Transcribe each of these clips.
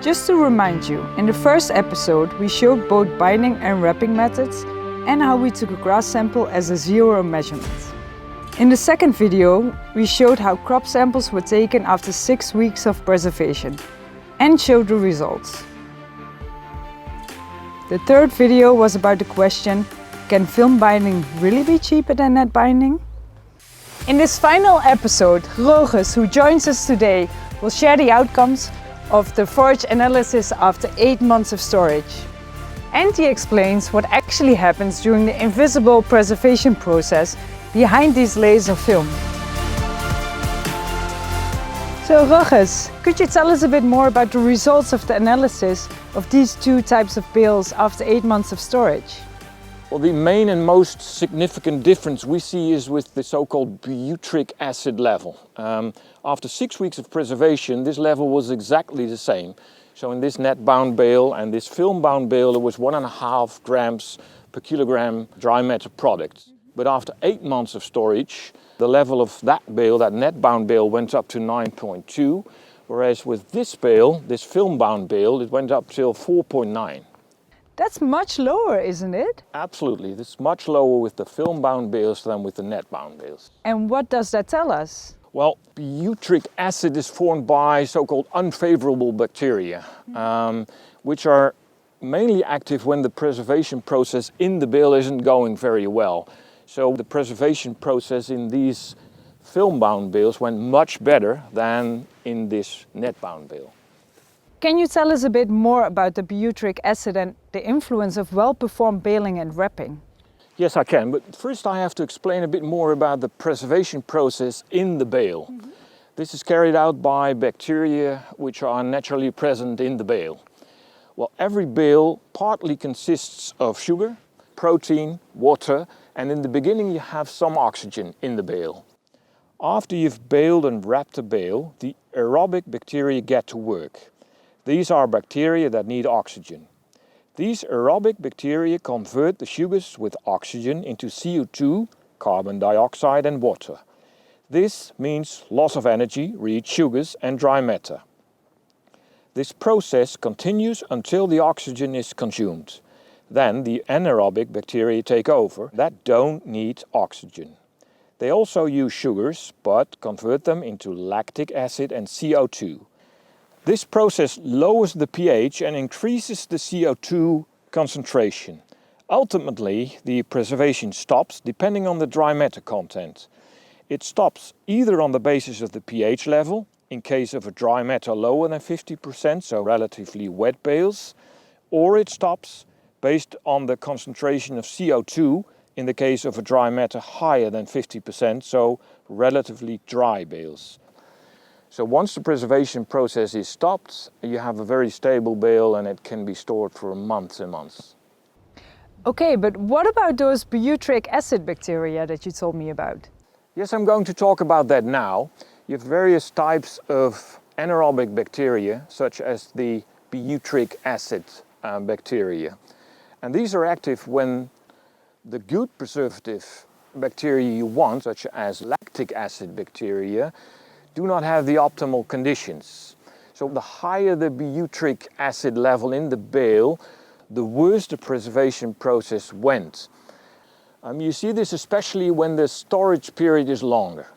Just to remind you, in the first episode we showed both binding and wrapping methods and how we took a grass sample as a zero measurement. In the second video, we showed how crop samples were taken after 6 weeks of preservation and showed the results. The third video was about the question, can film binding really be cheaper than net binding? In this final episode, Roges, who joins us today, will share the outcomes of the forage analysis after 8 months of storage. And he explains what actually happens during the invisible preservation process behind these layers of film. So Roges, could you tell us a bit more about the results of the analysis of these two types of bales after 8 months of storage? Well, the main and most significant difference we see is with the so-called butyric acid level. After 6 weeks of preservation, this level was exactly the same. So in this net-bound bale and this film-bound bale, there was 1.5 grams per kilogram dry matter product. But after 8 months of storage, the level of that bale, that net-bound bale, went up to 9.2, whereas with this bale, this film-bound bale, it went up till 4.9. That's much lower, isn't it? Absolutely. This is much lower with the film-bound bales than with the net-bound bales. And what does that tell us? Well, butyric acid is formed by so-called unfavorable bacteria, which are mainly active when the preservation process in the bale isn't going very well. So the preservation process in these film-bound bales went much better than in this net-bound bale. Can you tell us a bit more about the butyric acid and the influence of well-performed baling and wrapping? Yes, I can, but first I have to explain a bit more about the preservation process in the bale. This is carried out by bacteria which are naturally present in the bale. Well, every bale partly consists of sugar, protein, water, and in the beginning you have some oxygen in the bale. After you've baled and wrapped the bale, the aerobic bacteria get to work. These are bacteria that need oxygen. These aerobic bacteria convert the sugars with oxygen into CO2, carbon dioxide and water. This means loss of energy, read sugars and dry matter. This process continues until the oxygen is consumed. Then the anaerobic bacteria take over that don't need oxygen. They also use sugars but convert them into lactic acid and CO2. This process lowers the pH and increases the CO2 concentration. Ultimately, the preservation stops depending on the dry matter content. It stops either on the basis of the pH level, in case of a dry matter lower than 50%, so relatively wet bales, or it stops based on the concentration of CO2 in the case of a dry matter higher than 50%, so relatively dry bales. So once the preservation process is stopped, you have a very stable bale and it can be stored for months and months. Okay, but what about those butyric acid bacteria that you told me about? Yes, I'm going to talk about that now. You have various types of anaerobic bacteria, such as the butyric acid bacteria. And these are active when the good preservative bacteria you want, such as lactic acid bacteria, do not have the optimal conditions. So the higher the butyric acid level in the bale, the worse the preservation process went. You see this especially when the storage period is longer.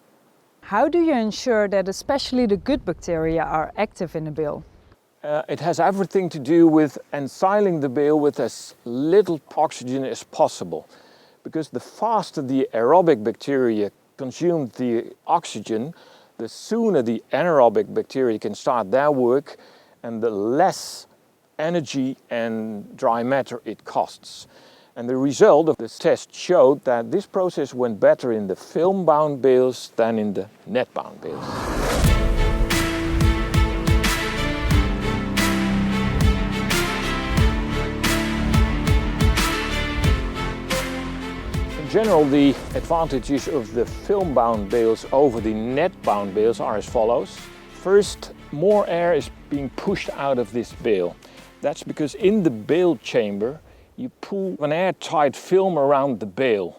How do you ensure that especially the good bacteria are active in the bale? It has everything to do with ensiling the bale with as little oxygen as possible. Because the faster the aerobic bacteria consume the oxygen, the sooner the anaerobic bacteria can start their work and the less energy and dry matter it costs. And the result of this test showed that this process went better in the film-bound bales than in the net-bound bales. In general, the advantages of the film-bound bales over the net-bound bales are as follows. First, more air is being pushed out of this bale. That's because in the bale chamber you pull an airtight film around the bale.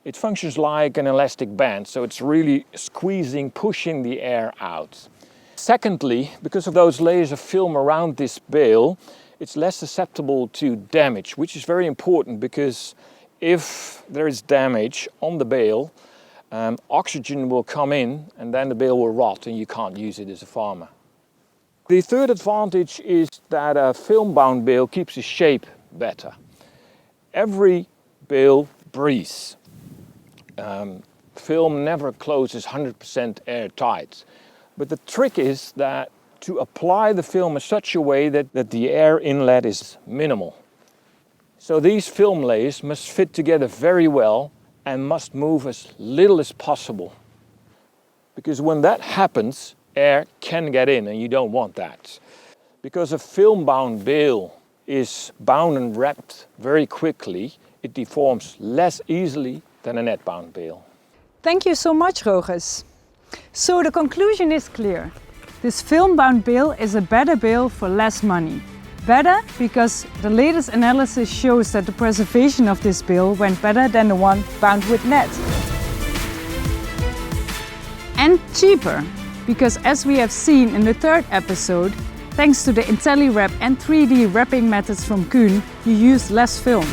It functions like an elastic band, so it's really squeezing, pushing the air out. Secondly, because of those layers of film around this bale, it's less susceptible to damage, which is very important because if there is damage on the bale, oxygen will come in and then the bale will rot and you can't use it as a farmer. The third advantage is that a film-bound bale keeps its shape better. Every bale breathes. Film never closes 100% airtight. But the trick is that to apply the film in such a way that the air inlet is minimal. So these film layers must fit together very well and must move as little as possible. Because when that happens, air can get in and you don't want that. Because a film-bound bale is bound and wrapped very quickly, it deforms less easily than a net-bound bale. Thank you so much, Roges. So the conclusion is clear. This film-bound bale is a better bale for less money. Better because the latest analysis shows that the preservation of this bale went better than the one bound with net. And cheaper because, as we have seen in the third episode, thanks to the IntelliWrap and 3D wrapping methods from KUHN, you use less film.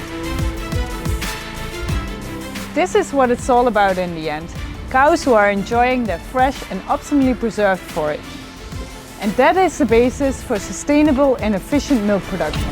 This is what it's all about in the end. Cows who are enjoying their fresh and optimally preserved forage. And that is the basis for sustainable and efficient milk production.